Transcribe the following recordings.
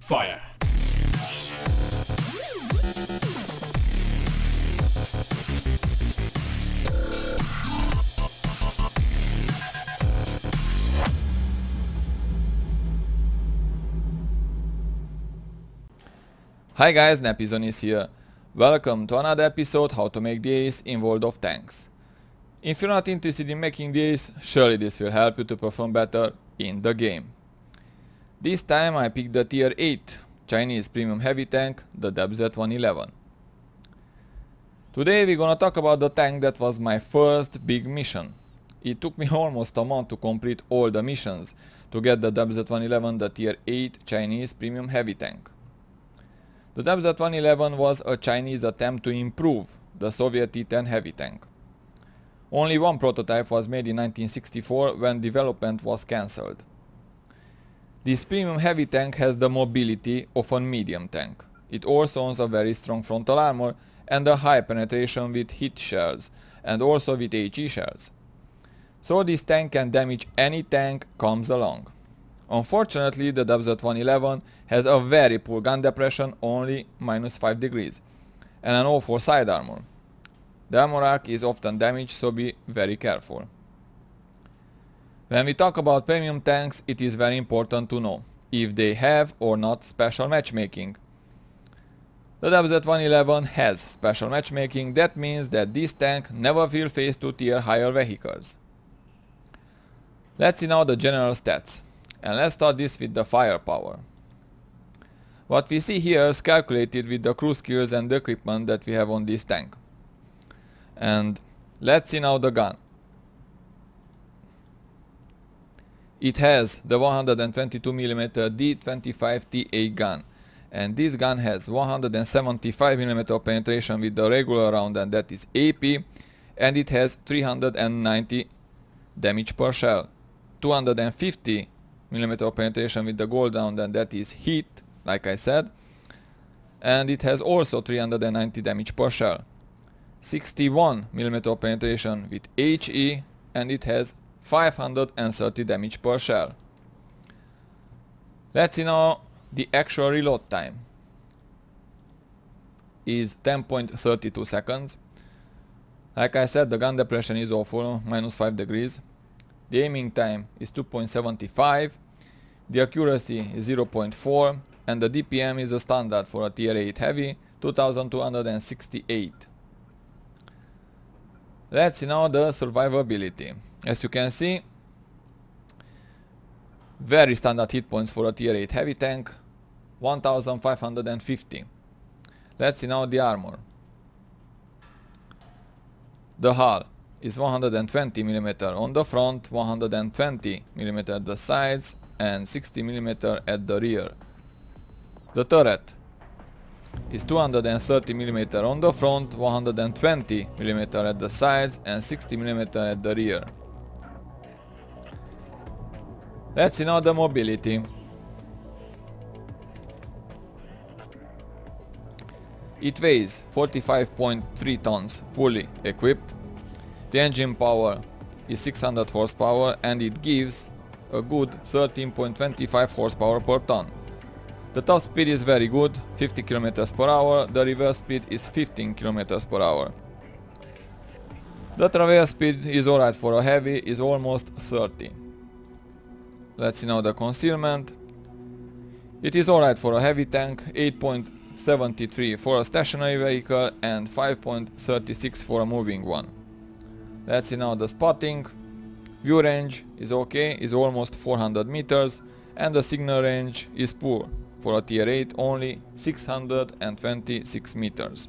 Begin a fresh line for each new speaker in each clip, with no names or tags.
Fire!
Hi guys, Napizon is here. Welcome to another episode how to make the ace in World of Tanks. If you're not interested in making the ace, surely this will help you to perform better in the game. This time I picked the tier 8 Chinese premium heavy tank, the DebZ-111. Today we're gonna talk about the tank that was my first big mission. It took me almost a month to complete all the missions to get the DebZ-111, the tier 8 Chinese premium heavy tank. The DebZ-111 was a Chinese attempt to improve the Soviet T-10 heavy tank. Only one prototype was made in 1964 when development was cancelled. This premium heavy tank has the mobility of a medium tank. It also owns a very strong frontal armor and a high penetration with hit shells and also with HE shells. So this tank can damage any tank comes along. Unfortunately, the DebZ-111 has a very poor gun depression, only -5 degrees, and an awful side armor. The armor arc is often damaged, so be very careful. When we talk about premium tanks, it is very important to know if they have or not special matchmaking. The DebZ-111 has special matchmaking. That means that this tank never will face 2-tier higher vehicles. Let's see now the general stats. And let's start this with the firepower. What we see here is calculated with the crew skills and the equipment that we have on this tank. And let's see now the gun. It has the 122mm D25TA gun. And this gun has 175mm penetration with the regular round, and that is AP. And it has 390 damage per shell. 250mm penetration with the gold round, and that is heat, like I said, and it has also 390 damage per shell. 61mm penetration with HE, and it has 530 damage per shell. Let's see now the actual reload time is 10.32 seconds. Like I said, the gun depression is awful, -5 degrees. The aiming time is 2.75, the accuracy is 0.4, and the DPM is a standard for a tier 8 heavy, 2268. Let's see now the survivability. As you can see, very standard hit points for a tier 8 heavy tank, 1550. Let's see now the armor. The hull is 120mm on the front, 120mm at the sides, and 60mm at the rear. The turret is 230mm on the front, 120mm at the sides, and 60mm at the rear. Let's see now the mobility. It weighs 45.3 tons fully equipped. The engine power is 600 horsepower, and it gives a good 13.25 horsepower per ton. The top speed is very good, 50 km per hour, the reverse speed is 15 km per hour. The traverse speed is alright for a heavy, is almost 30. Let's see now the concealment. It is alright for a heavy tank, 8.73 for a stationary vehicle and 5.36 for a moving one. Let's see now the spotting. View range is okay, is almost 400 meters, and the signal range is poor. For a tier 8, only 626 meters.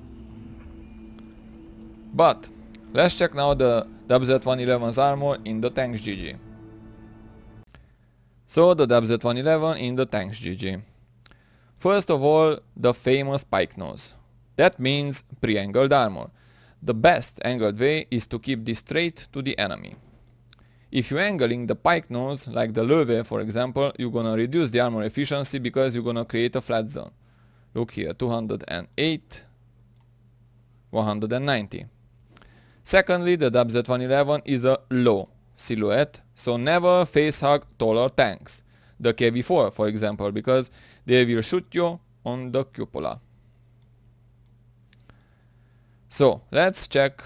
But let's check now the DebZ-111's armor in the Tanks GG. So the DebZ-111 in the Tanks GG. First of all, the famous pike nose. That means pre-angled armor. The best angled way is to keep this straight to the enemy. If you're angling the pike nose, like the Löwe for example, you're gonna reduce the armor efficiency because you're gonna create a flat zone. Look here, 208, 190. Secondly, the DebZ-111 is a low silhouette, so never face hug taller tanks. the KV-4, for example, because they will shoot you on the cupola. So let's check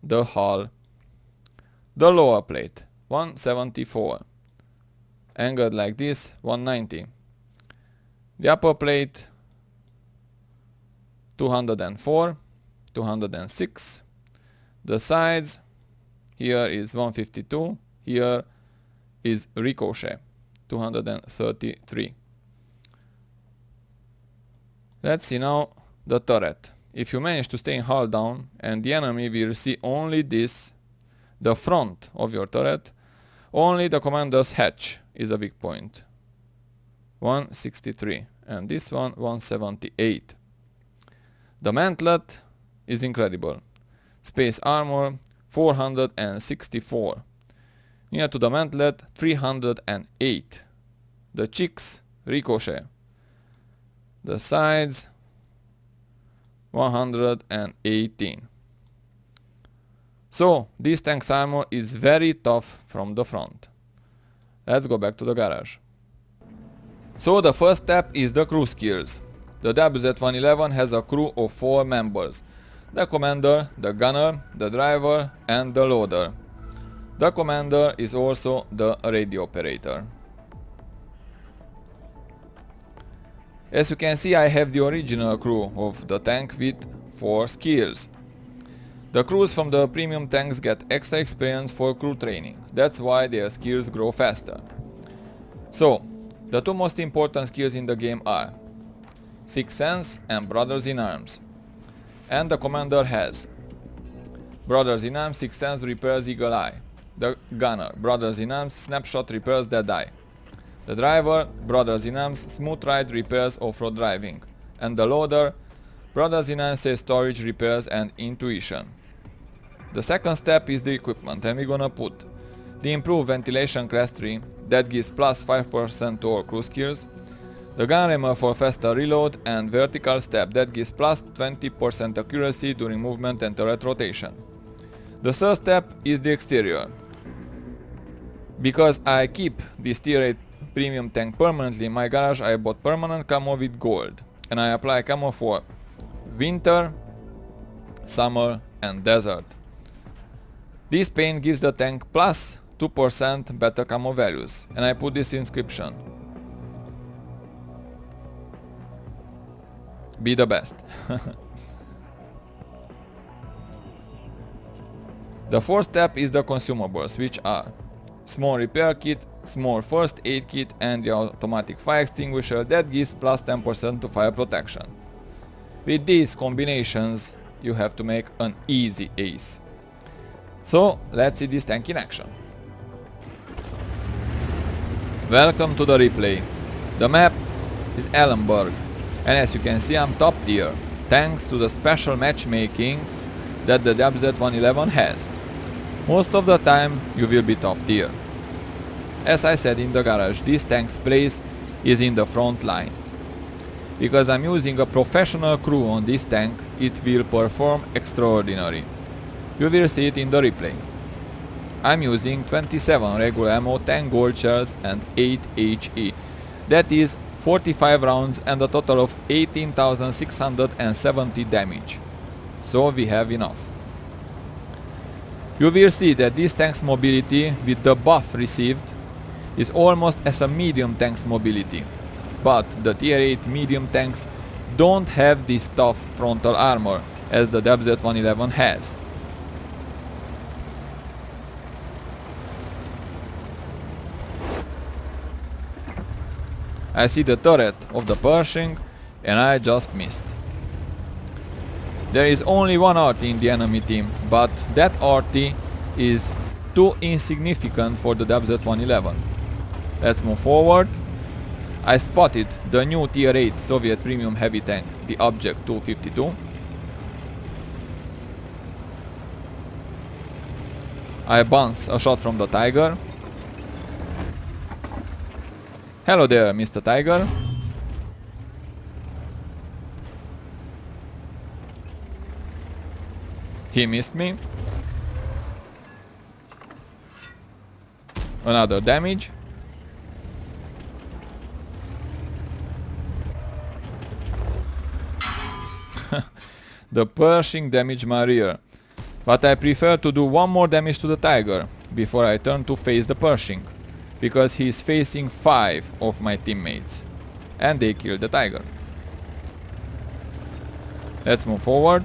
the hull. The lower plate 174, angled like this 190. The upper plate 204, 206. The sides, here is 152, here is ricochet 233. Let's see now the turret. If you manage to stay in hull down and the enemy will see only this, the front of your turret, only the commander's hatch is a weak point. 163, and this one 178. The mantlet is incredible. Space armor 464. Near to the mantlet 308. The cheeks ricochet. The sides 118. So this tank's armor is very tough from the front. Let's go back to the garage. So the first step is the crew skills. The WZ-111 has a crew of 4 members. The commander, the gunner, the driver and the loader. The commander is also the radio operator. As you can see, I have the original crew of the tank with 4 skills. The crews from the premium tanks get extra experience for crew training. That's why their skills grow faster. So, the 2 most important skills in the game are Sixth Sense and Brothers in Arms. And the commander has Brothers in Arms, Sixth Sense repairs Eagle Eye. The gunner, Brothers in Arms, Snapshot repairs Dead Eye. The driver, Brothers in Arms, Smooth Ride repairs off-road driving. And the loader, Brothers in Arms says storage repairs and intuition. The second step is the equipment, and we're gonna put the improved ventilation class 3, that gives plus 5% to all crew skills, the gun rammer for faster reload and vertical step, that gives plus 20% accuracy during movement and turret rotation. The third step is the exterior. Because I keep this tier 8 premium tank permanently in my garage, I bought permanent camo with gold, and I apply camo for winter, summer and desert. This paint gives the tank plus 2% better camo values, and I put this inscription: be the best. The fourth step is the consumables, which are small repair kit, small first aid kit and the automatic fire extinguisher, that gives plus 10% to fire protection. With these combinations you have to make an easy ace. So let's see this tank in action. Welcome to the replay. The map is Elenburgh, and as you can see I'm top tier, thanks to the special matchmaking that the WZ-111 has. Most of the time you will be top tier. As I said in the garage, this tank's place is in the front line. Because I'm using a professional crew on this tank, it will perform extraordinary. You will see it in the replay. I'm using 27 regular ammo, 10 gold shells and 8 HE. That is 45 rounds and a total of 18,670 damage. So we have enough. You will see that this tank's mobility with the buff received is almost as a medium tank's mobility. But the tier 8 medium tanks don't have this tough frontal armor as the WZ-111 has. I see the turret of the Pershing and I just missed. There is only one RT in the enemy team, but that RT is too insignificant for the WZ-111. Let's move forward. I spotted the new tier 8 Soviet premium heavy tank, the Object 252. I bounce a shot from the Tiger. Hello there, Mr. Tiger. He missed me. Another damage. The Pershing damaged my rear, but I prefer to do one more damage to the Tiger before I turn to face the Pershing, because he is facing 5 of my teammates, and they killed the Tiger. Let's move forward.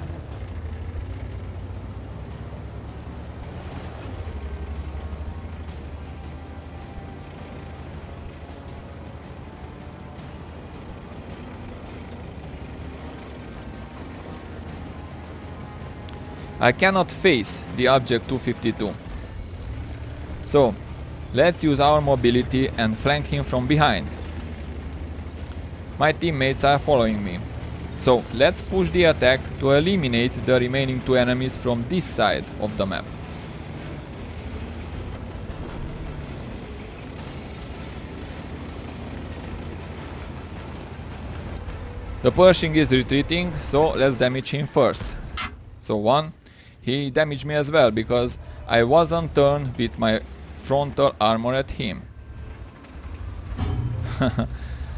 I cannot face the object 252. So, let's use our mobility and flank him from behind. My teammates are following me. So, let's push the attack to eliminate the remaining 2 enemies from this side of the map. The Pershing is retreating, so let's damage him first. So 1. He damaged me as well because I wasn't turned with my frontal armor at him.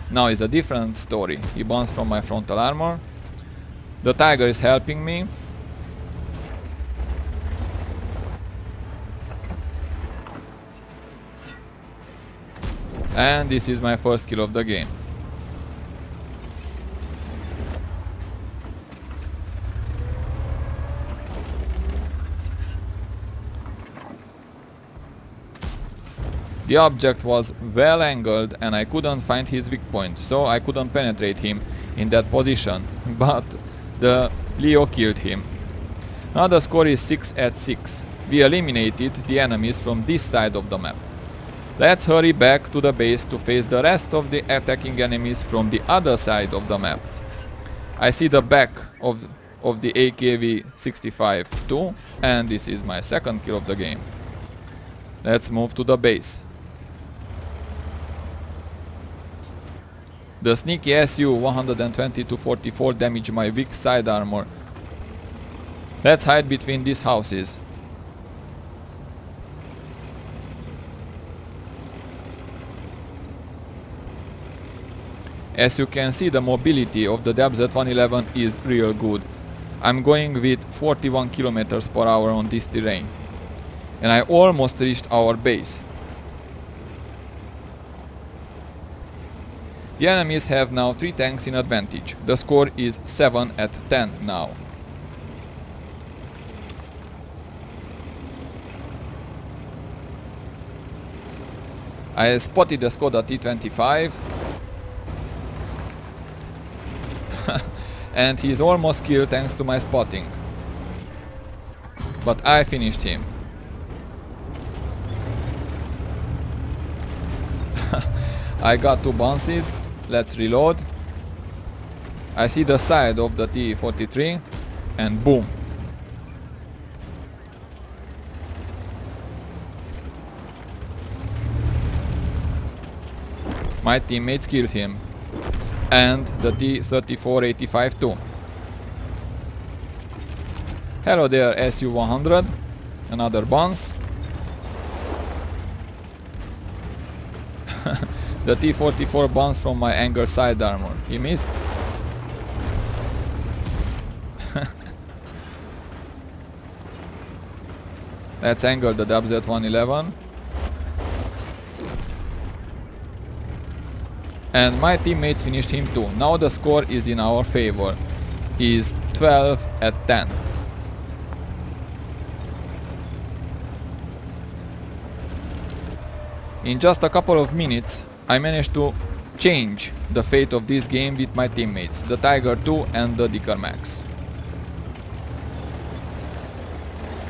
Now it's a different story. He bounced from my frontal armor. The Tiger is helping me. And this is my first kill of the game. The object was well angled and I couldn't find his weak point, so I couldn't penetrate him in that position, but the Leo killed him. Now the score is 6-6. We eliminated the enemies from this side of the map. Let's hurry back to the base to face the rest of the attacking enemies from the other side of the map. I see the back of the AKV-65 too, and this is my second kill of the game. Let's move to the base. The sneaky SU 120-44 damaged my weak side armor. Let's hide between these houses. As you can see, the mobility of the DZ-111 is real good. I'm going with 41 km/h on this terrain. And I almost reached our base. The enemies have now 3 tanks in advantage. The score is 7-10 now. I spotted the Skoda T25 and he's almost killed thanks to my spotting. But I finished him. I got 2 bounces. Let's reload. I see the side of the T-43 and boom. My teammates killed him. And the T-34-85 too. Hello there, SU-100. Another bounce. The T-44 bounced from my angle side armor. He missed. Let's angle the DZ-111. And my teammates finished him too. Now the score is in our favor. Is 12-10. In just a couple of minutes, I managed to change the fate of this game with my teammates, the Tiger 2 and the Dicker Max.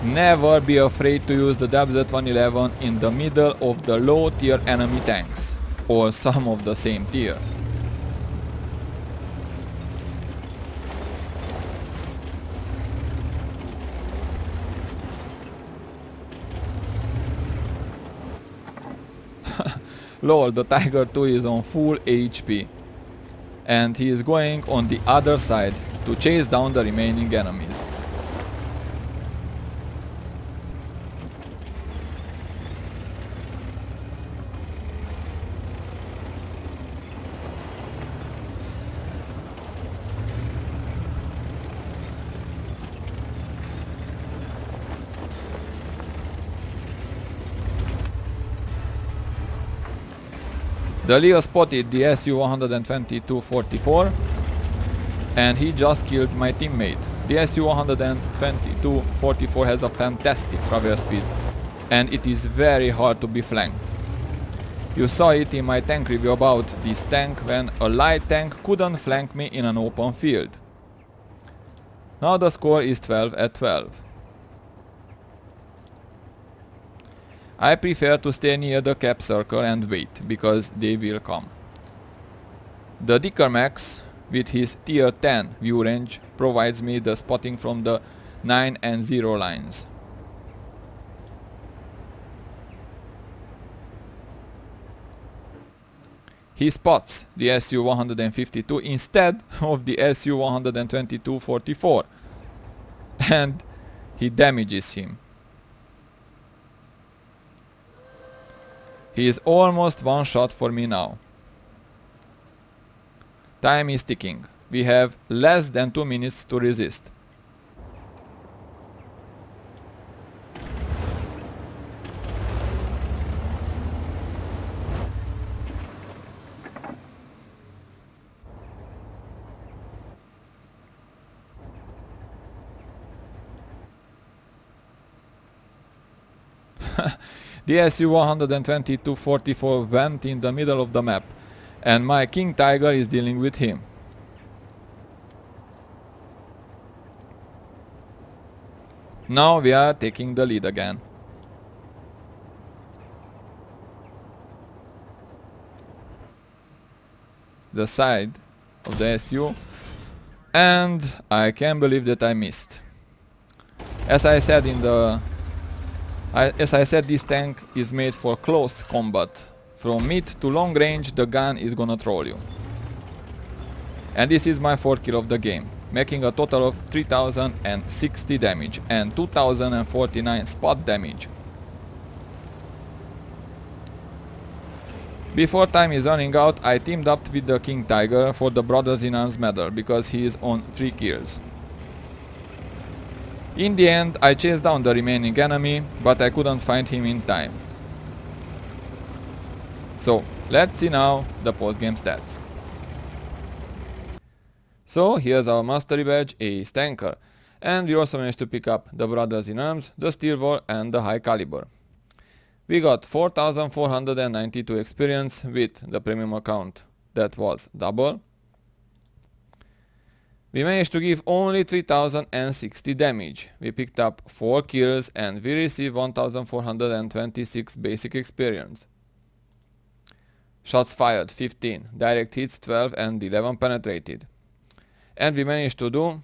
Never be afraid to use the DZ-111 in the middle of the low tier enemy tanks, or some of the same tier. Lol, the Tiger 2 is on full HP and he is going on the other side to chase down the remaining enemies. The Leo spotted the Su-122-44 and he just killed my teammate. The Su-122-44 has a fantastic traverse speed and it is very hard to be flanked. You saw it in my tank review about this tank when a light tank couldn't flank me in an open field. Now the score is 12-12. I prefer to stay near the cap circle and wait, because they will come. The Dicker Max with his tier 10 view range provides me the spotting from the 9 and 0 lines. He spots the Su-152 instead of the Su-122-44 and he damages him. He is almost one shot for me now. Time is ticking. We have less than 2 minutes to resist. The Su-122-44 went in the middle of the map and my King Tiger is dealing with him. Now we are taking the lead again. The side of the SU, and I can't believe that I missed. As I said this tank is made for close combat. From mid to long range the gun is gonna troll you. And this is my 4th kill of the game, making a total of 3060 damage and 2049 spot damage. Before time is running out, I teamed up with the King Tiger for the Brothers in Arms medal because he is on 3 kills. In the end, I chased down the remaining enemy, but I couldn't find him in time. So, let's see now the post-game stats. So, here's our mastery badge, Ace Tanker, and we also managed to pick up the Brothers in Arms, the Steel War and the High Caliber. We got 4492 experience with the premium account, that was double. We managed to give only 3060 damage. We picked up 4 kills and we received 1426 basic experience. Shots fired 15, direct hits 12 and 11 penetrated. And we managed to do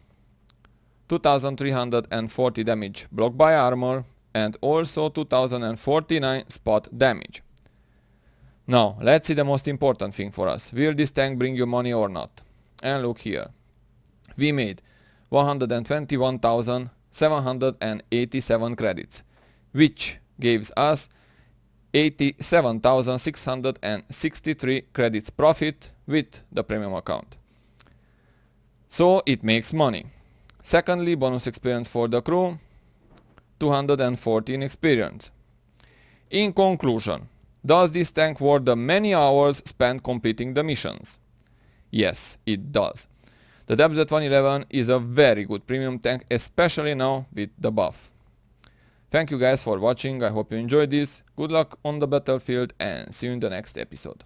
2340 damage blocked by armor and also 2049 spot damage. Now let's see the most important thing for us. Will this tank bring you money or not? And look here. We made 121,787 credits, which gives us 87,663 credits profit with the premium account. So it makes money. Secondly, bonus experience for the crew, 214 experience. In conclusion, does this tank worth the many hours spent completing the missions? Yes, it does. The WZ-111 is a very good premium tank, especially now with the buff. Thank you guys for watching, I hope you enjoyed this, good luck on the battlefield and see you in the next episode.